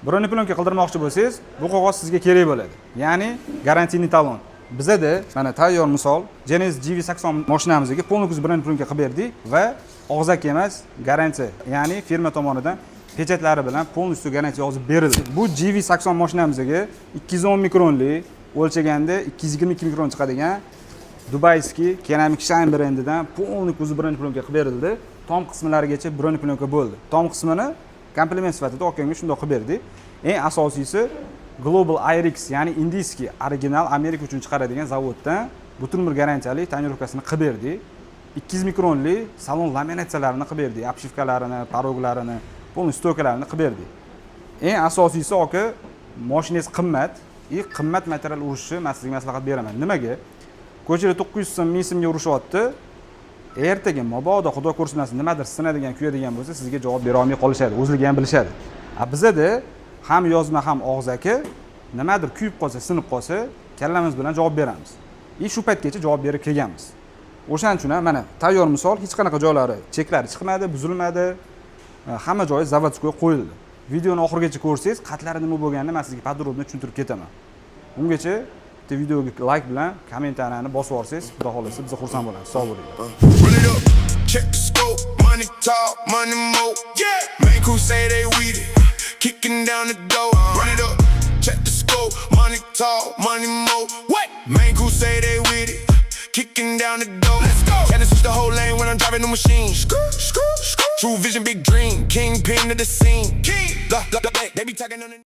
Birovni plyonka qildirmoqchi bo'lsangiz, bu qog'oz sizga kerak bo'ladi. Ya'ni garantiyli talon. Bizda mana tayyor misol Genesis GV80 mashinamizga polnukuz birovni plyonka qilib berdik va og'zaki emas, garantiya, ya'ni firma tomonidan pechatlari bilan polностью garantiya yozib berildi. Bu GV80 mashinamizga 210 mikronli, o'lchaganda 222 mikron chiqadigan dubayskiy keramik shine brendidan polnukuz birovni plyonka qilib berildi. Tom qismlarigacha birovni plyonka bo'ldi. Tom qismini kompliment sifatida okamga shunday qilib berdik. Eng asosiysi Global IRX, ya'ni indiyskiy original Amerika uchun chiqaradigan zavoddan butun umr garantiyali tonirovkasini qilib berdik. 200 mikronli salon laminatsiyalarini qilib berdik, obshivkalarini, poroglarini, polностью stoykalarini qilib berdik. Eng asosiysi aka, mashinangiz qimmat, qimmat material urishni men sizga maslahat beraman. Nimaga? Ko'chada 900 so'm, 1000 so'mga urishyapti. Ertaga mabodo xudo ko'rsinmasin nimadir sinadigan, kuyadigan bo'lsa, sizga javob bera olmay qolishadi, o'zligi ham bilishadi. Bizda ham yozma ham og'zaki nimadir kuyib qolsa, sinib qolsa, kallamiz bilan javob beramiz. Shu paytgacha javob berib kelganmiz. O'shaning uchun ham mana tayyor misol, hech qanaqa joylari cheklari chiqmadi, buzilmadi. Hamma joyi zavodskoy qo'yildi. Videoni oxirigacha ko'rsangiz, qatlari nima bo'lganini men sizga podrobno tushuntirib ketaman. Ungacha bitta videoga like bilan kommentariyani bosib yuborsangiz, xudo xolasa biz xursand bo'lamiz. Sog' bo'ling. Check the scope, money talk, money more. Yeah, man who say they weed it, kicking down the door. Run it up, check the scope, money talk, money more. What? Man who say they weed it, kicking down the door. Let's go. Gotta switch the whole lane when I'm driving the machine. True vision, big dream, kingpin of the scene. King, they be talking on the